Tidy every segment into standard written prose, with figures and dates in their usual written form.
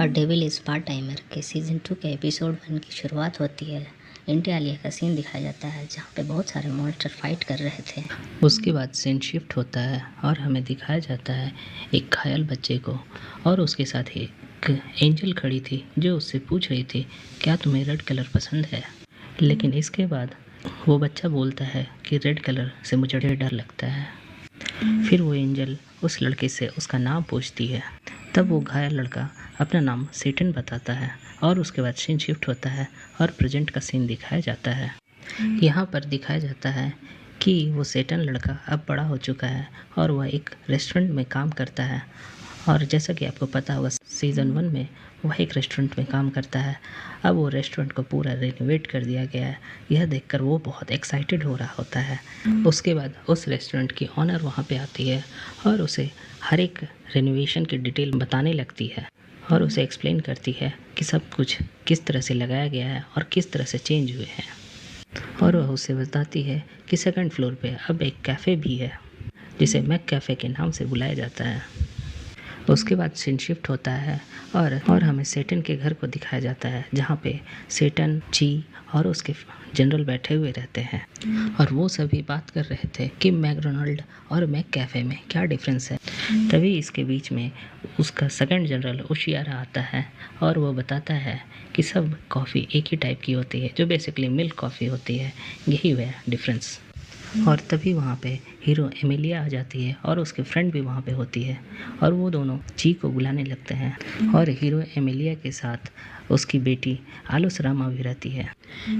और devil is part timer के season 2 के एपिसोड 1 की शुरुआत होती है। इंडिया का सीन दिखाया जाता है जहाँ पे बहुत सारे मॉन्स्टर फाइट कर रहे थे। उसके बाद सीन शिफ्ट होता है और हमें दिखाया जाता है एक घायल बच्चे को, और उसके साथ ही एक एंजल खड़ी थी जो उससे पूछ रही थी क्या तुम्हें रेड कलर पसंद है। लेकिन इसके बाद वो बच्चा बोलता है कि रेड कलर से मुझे डर लगता है। फिर वो एंजल उस लड़के से उसका नाम पूछती है। तब वो घायल लड़का अपना नाम सेटन बताता है और उसके बाद सीन शिफ्ट होता है और प्रेजेंट का सीन दिखाया जाता है। यहाँ पर दिखाया जाता है कि वो सेटन लड़का अब बड़ा हो चुका है और वह एक रेस्टोरेंट में काम करता है। और जैसा कि आपको पता होगा सीज़न 1 में वह एक रेस्टोरेंट में काम करता है। अब वो रेस्टोरेंट को पूरा रेनोवेट कर दिया गया है। यह देखकर वो बहुत एक्साइटेड हो रहा होता है। उसके बाद उस रेस्टोरेंट की ऑनर वहाँ पे आती है और उसे हर एक रेनोवेशन की डिटेल बताने लगती है और उसे एक्सप्लेन करती है कि सब कुछ किस तरह से लगाया गया है और किस तरह से चेंज हुए हैं। और वह उसे बताती है कि सेकंड फ्लोर पे अब एक कैफ़े भी है जिसे मैक कैफ़े के नाम से बुलाया जाता है। उसके बाद सीन शिफ्ट होता है और हमें सेटन के घर को दिखाया जाता है जहाँ पे सेटन, ची और उसके जनरल बैठे हुए रहते हैं और वो सभी बात कर रहे थे कि मैकडोनाल्ड और मैक कैफ़े में क्या डिफरेंस है। तभी इसके बीच में उसका सेकंड जनरल ओशियारा आता है और वो बताता है कि सब कॉफ़ी एक ही टाइप की होती है जो बेसिकली मिल्क कॉफ़ी होती है, यही वह डिफरेंस। और तभी वहाँ पे हीरो एमिलिया आ जाती है और उसके फ्रेंड भी वहाँ पे होती है और वो दोनों ची को बुलाने लगते हैं और हीरो एमिलिया के साथ उसकी बेटी आलूस रामा भी रहती है।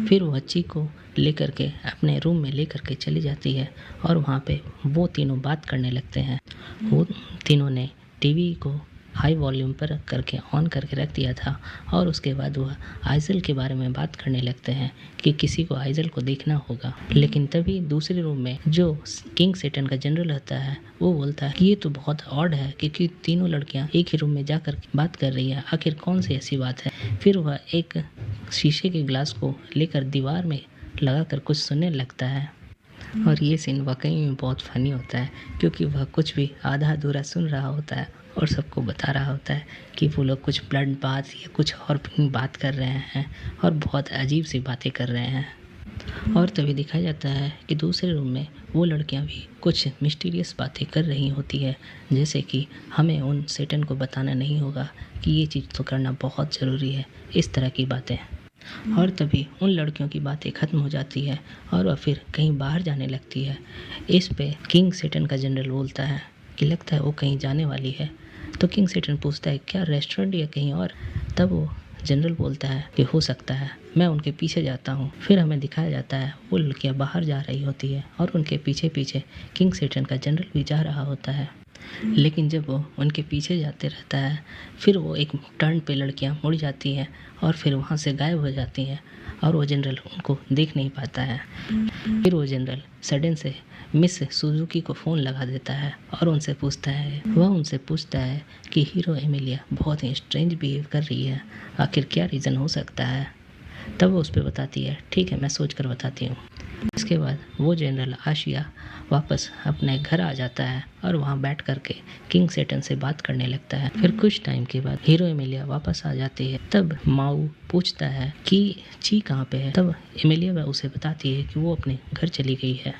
फिर वह ची को लेकर के अपने रूम में लेकर के चली जाती है और वहाँ पे वो तीनों बात करने लगते हैं। वो तीनों ने टीवी को हाई वॉल्यूम पर करके ऑन करके रख दिया था और उसके बाद वह आइजल के बारे में बात करने लगते हैं कि किसी को आइजल को देखना होगा। लेकिन तभी दूसरे रूम में जो किंग सेटन का जनरल होता है वो बोलता है कि ये तो बहुत ऑड है क्योंकि तीनों लड़कियां एक ही रूम में जाकर बात कर रही हैं, आखिर कौन सी ऐसी बात है। फिर वह एक शीशे के ग्लास को लेकर दीवार में लगाकर कुछ सुनने लगता है और ये सीन वाकई में बहुत फ़नी होता है क्योंकि वह कुछ भी आधा अधूरा सुन रहा होता है और सबको बता रहा होता है कि वो लोग कुछ ब्लड बात या कुछ और बात कर रहे हैं और बहुत अजीब सी बातें कर रहे हैं। और तभी दिखाया जाता है कि दूसरे रूम में वो लड़कियां भी कुछ मिस्टीरियस बातें कर रही होती है, जैसे कि हमें उन सेटन को बताना नहीं होगा कि ये चीज़ तो करना बहुत ज़रूरी है, इस तरह की बातें। और तभी उन लड़कियों की बातें ख़त्म हो जाती है और वह फिर कहीं बाहर जाने लगती है। इस पे किंग सेटन का जनरल बोलता है कि लगता है वो कहीं जाने वाली है। तो किंग सेटन पूछता है क्या रेस्टोरेंट या कहीं और। तब वो जनरल बोलता है कि हो सकता है, मैं उनके पीछे जाता हूँ। फिर हमें दिखाया जाता है वो लड़कियाँ बाहर जा रही होती है और उनके पीछे पीछे किंग सेटन का जनरल भी जा रहा होता है। लेकिन जब वो उनके पीछे जाते रहता है फिर वो एक टर्न पे लड़कियां मुड़ जाती हैं और फिर वहाँ से गायब हो जाती हैं और वो जनरल उनको देख नहीं पाता है। फिर वो जनरल सडन से मिस सुजुकी को फ़ोन लगा देता है और उनसे पूछता है कि हीरो एमिलिया बहुत ही स्ट्रेंज बिहेव कर रही है, आखिर क्या रीज़न हो सकता है। तब वो उस पर बताती है ठीक है मैं सोच कर बताती हूँ। इसके बाद वो जनरल आशिया वापस अपने घर आ जाता है और वहाँ बैठ करके किंग सेटन से बात करने लगता है। फिर कुछ टाइम के बाद हीरो एमिलिया वापस आ जाती है। तब माऊ पूछता है कि ची कहाँ पे है। तब एमिलिया उसे बताती है कि वो अपने घर चली गई है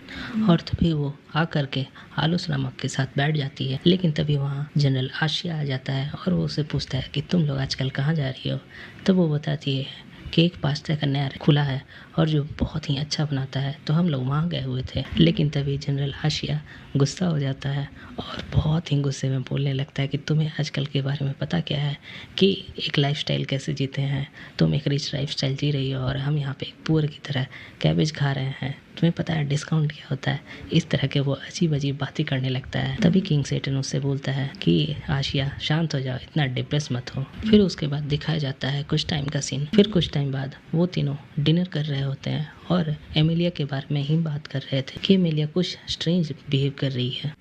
और तभी वो आ करके आलूस नमक के साथ बैठ जाती है। लेकिन तभी वहाँ जनरल आशिया आ जाता है और वो उसे पूछता है कि तुम लोग आजकल कहाँ जा रही हो। तब वो बताती है कि एक पास्ता का नया खुला है और जो बहुत ही अच्छा बनाता है, तो हम लोग वहाँ गए हुए थे। लेकिन तभी जनरल आशिया गुस्सा हो जाता है और बहुत ही गुस्से में बोलने लगता है कि तुम्हें आजकल के बारे में पता क्या है कि एक लाइफस्टाइल कैसे जीते हैं। तुम एक रिच लाइफस्टाइल जी रही हो और हम यहाँ पे एक पुअर की तरह कैबेज खा रहे हैं। तुम्हें पता है डिस्काउंट क्या होता है। इस तरह के वो अजीब अजीब बातें करने लगता है। तभी किंग सेटन उससे बोलता है कि आशिया शांत हो जाओ, इतना डिप्रेस मत हो। फिर उसके बाद दिखाया जाता है कुछ टाइम का सीन। फिर कुछ टाइम बाद वो तीनों डिनर कर रहे होते हैं और एमिलिया के बारे में ही बात कर रहे थे कि एमिलिया कुछ स्ट्रेंज बिहेव कर रही है।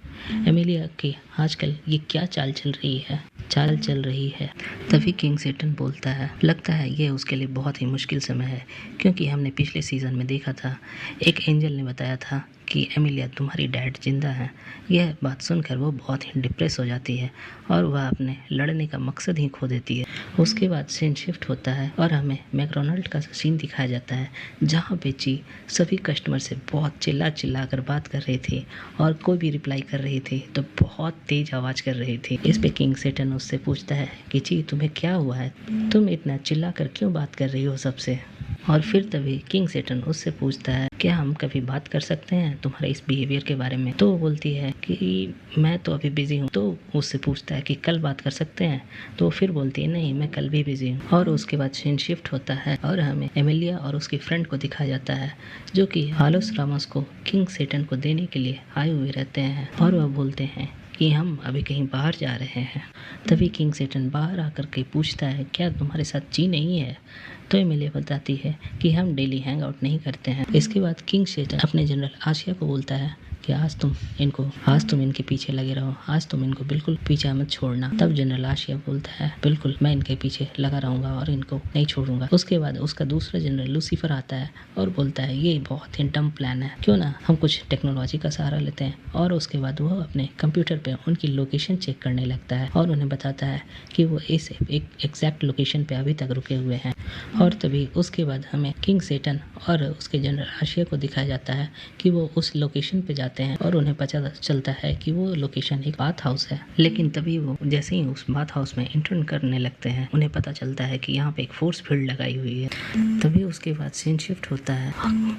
एमिलिया की आजकल ये क्या चाल चल रही है। तभी किंग सेटन बोलता है लगता है ये उसके लिए बहुत ही मुश्किल समय है क्योंकि हमने पिछले सीज़न में देखा था एक एंजल ने बताया था कि एमिलिया तुम्हारी डैड जिंदा है। यह बात सुनकर वो बहुत ही डिप्रेस हो जाती है और वह अपने लड़ने का मकसद ही खो देती है उसके बाद सीन शिफ्ट होता है और हमें मैकडोनल्ड का सीन दिखाया जाता है, जहाँ पे ची सभी कस्टमर से बहुत चिल्ला कर बात कर रही थी और कोई भी रिप्लाई कर रही थी तो बहुत तेज आवाज़ कर रही थी। इस पे किंग सेटन उससे पूछता है कि ची तुम्हें क्या हुआ है, तुम इतना चिल्ला कर क्यों बात कर रही हो सबसे। और फिर तभी किंग सेटन उससे पूछता है क्या हम कभी बात कर सकते हैं तुम्हारे इस बिहेवियर के बारे में। तो वो बोलती है कि मैं तो अभी बिजी हूँ। तो उससे पूछता है कि कल बात कर सकते हैं। तो फिर बोलती है नहीं, मैं कल भी बिजी हूँ। और उसके बाद सीन शिफ्ट होता है और हमें एमिलिया और उसकी फ्रेंड को दिखाया जाता है, जो कि हालोस रामोस को किंग सेटन को देने के लिए आए हुए रहते हैं। और वह बोलते हैं कि हम अभी कहीं बाहर जा रहे हैं। तभी किंग सेटन बाहर आकर के पूछता है क्या तुम्हारे साथ ची नहीं है। तो एमिलिया बताती है कि हम डेली हैंग आउट नहीं करते हैं। इसके बाद किंग सेटन अपने जनरल आशिया को बोलता है कि आज तुम इनके पीछे लगे रहो, आज तुम इनको बिल्कुल पीछे मत छोड़ना। तब जनरल आशिया बोलता है बिल्कुल मैं इनके पीछे लगा रहूंगा और इनको नहीं छोड़ूंगा। उसके बाद उसका दूसरा जनरल लूसीफर आता है और बोलता है ये बहुत ही डम प्लान है, क्यों ना हम कुछ टेक्नोलॉजी का सहारा लेते हैं। और उसके बाद वह अपने कंप्यूटर पे उनकी लोकेशन चेक करने लगता है और उन्हें बताता है कि वो इस एक एग्जैक्ट लोकेशन पे अभी तक रुके हुए हैं। और तभी उसके बाद हमें किंग सेटन और उसके जनरल आशिया को दिखाया जाता है कि वो उस लोकेशन पे जाते हैं और उन्हें पता चलता है कि वो लोकेशन एक बाथ हाउस है। लेकिन तभी वो जैसे ही उस बाथ हाउस में इंटर्न करने लगते हैं उन्हें पता चलता है कि यहाँ पे एक फोर्स फील्ड लगाई हुई है। तभी उसके बाद सीन शिफ्ट होता है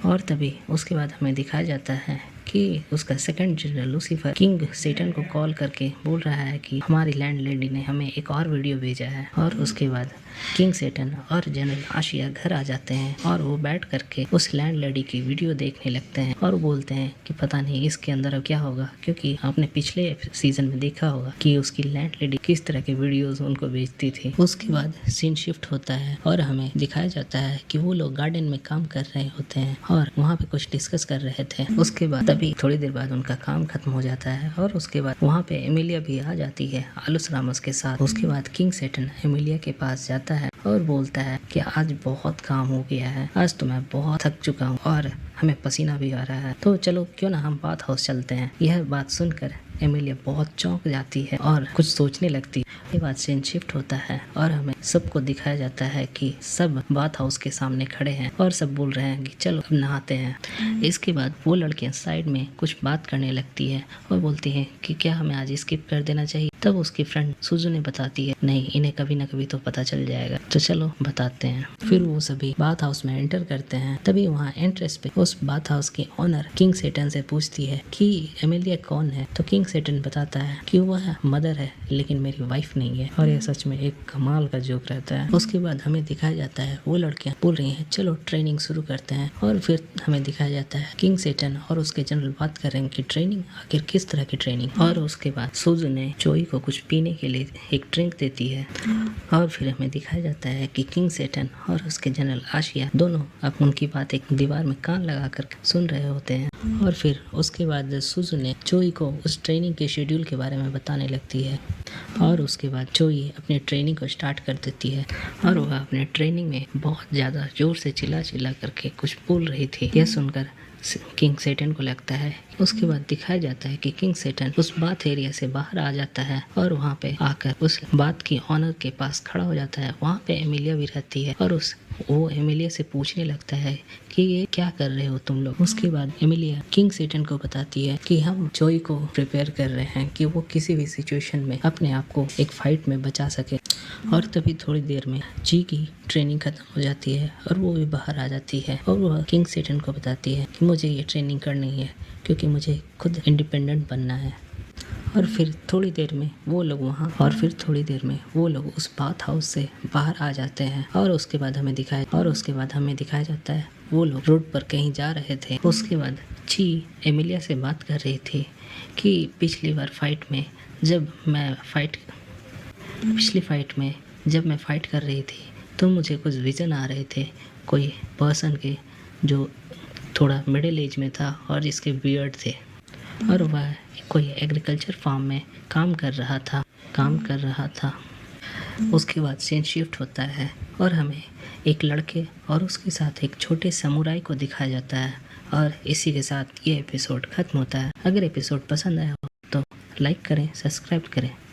और तभी उसके बाद हमें दिखाया जाता है कि उसका सेकंड जनरल लूसीफर किंग सेटन को कॉल करके बोल रहा है कि हमारी लैंडलेडी ने हमें एक और वीडियो भेजा है। और उसके बाद किंग सेटन और जनरल आशिया घर आ जाते हैं और वो बैठ करके उस लैंडलेडी की वीडियो देखने लगते हैं और बोलते हैं कि पता नहीं इसके अंदर अब क्या होगा, क्योंकि आपने पिछले सीजन में देखा होगा कि उसकी लैंडलेडी किस तरह के वीडियोस उनको भेजती थी। उसके बाद सीन शिफ्ट होता है और हमें दिखाया जाता है कि वो लोग गार्डन में काम कर रहे होते हैं और वहाँ पे कुछ डिस्कस कर रहे थे। उसके बाद तभी थोड़ी देर बाद उनका काम खत्म हो जाता है और उसके बाद वहाँ पे एमिलिया भी आ जाती है हालोस रामोस के साथ। उसके बाद किंग सेटन एमिलिया के पास जाता है और बोलता है कि आज बहुत काम हो गया है, आज तो मैं बहुत थक चुका हूँ और हमें पसीना भी आ रहा है, तो चलो क्यों ना हम बाथ हाउस चलते हैं। यह बात सुनकर एमिलिया बहुत चौंक जाती है और कुछ सोचने लगती है। ये बात सीन शिफ्ट होता है और हमें सबको दिखाया जाता है कि सब बाथ हाउस के सामने खड़े हैं और सब बोल रहे हैं कि चलो अब नहाते हैं। इसके बाद वो लड़कियां साइड में कुछ बात करने लगती है और बोलती हैं कि क्या हमें आज स्किप कर देना चाहिए। तब उसकी फ्रेंड सुजू ने बताती है नहीं, इन्हें कभी ना कभी तो पता चल जाएगा, तो चलो बताते हैं। फिर वो सभी बाथ हाउस में एंटर करते हैं। तभी वहाँ एंट्रेंस पे उस बाथ हाउस की ओनर किंग सेटन से पूछती है कि एमिलिया कौन है। तो किंग सेटन बताता है कि वह मदर है लेकिन मेरी वाइफ नहीं है। और यह सच में एक कमाल का जोक रहता है। उसके बाद हमें दिखाया जाता है वो लड़कियां बोल रही हैं चलो ट्रेनिंग शुरू करते हैं। और फिर हमें दिखाया जाता है किंग सेटन और उसके जनरल बात कर रहे हैं कि ट्रेनिंग, आखिर किस तरह की ट्रेनिंग। और उसके बाद सुजू ने चोई को कुछ पीने के लिए एक ड्रिंक देती है। और फिर हमें दिखाया जाता है कि किंग सेटन और उसके जनरल आशिया दोनों अब उनकी बात एक दीवार में कान लगा कर सुन रहे होते हैं। और फिर उसके बाद सुजू ने चोई को उस ट्रेनिंग के शेड्यूल के बारे में बताने लगती है। और उसके बाद चोई अपनी ट्रेनिंग को स्टार्ट कर देती है और वह अपने ट्रेनिंग में बहुत ज़्यादा जोर से चिल्ला करके कुछ बोल रही थी। यह सुनकर किंग सेटन को लगता है। उसके बाद दिखाया जाता है कि किंग सेटन उस बाथ एरिया से बाहर आ जाता है और वहाँ पे आकर उस बाथ की ऑनर के पास खड़ा हो जाता है। वहाँ पे एमिलिया भी रहती है और वो एमिलिया से पूछने लगता है कि ये क्या कर रहे हो तुम लोग। उसके बाद एमिलिया किंग सेटन को बताती है कि हम चोई को प्रिपेयर कर रहे हैं कि वो किसी भी सिचुएशन में अपने आप को एक फाइट में बचा सके। और तभी थोड़ी देर में जी की ट्रेनिंग खत्म हो जाती है और वो भी बाहर आ जाती है और वह किंग सेटन को बताती है कि मुझे ये ट्रेनिंग करनी है क्योंकि मुझे खुद इंडिपेंडेंट बनना है। और फिर थोड़ी देर में वो लोग उस बाथ हाउस से बाहर आ जाते हैं। और उसके बाद हमें दिखाया जाता है वो लोग रोड पर कहीं जा रहे थे। उसके बाद ची एमिलिया से बात कर रही थी कि पिछली फाइट में जब मैं फाइट कर रही थी तो मुझे कुछ विज़न आ रहे थे, कोई पर्सन के जो थोड़ा मिडिल एज में था और जिसके बियर्ड थे और वह कोई एग्रीकल्चर फार्म में काम कर रहा था। उसके बाद सीन शिफ्ट होता है और हमें एक लड़के और उसके साथ एक छोटे समुराई को दिखाया जाता है। और इसी के साथ ये एपिसोड खत्म होता है। अगर एपिसोड पसंद आया हो तो लाइक करें, सब्सक्राइब करें।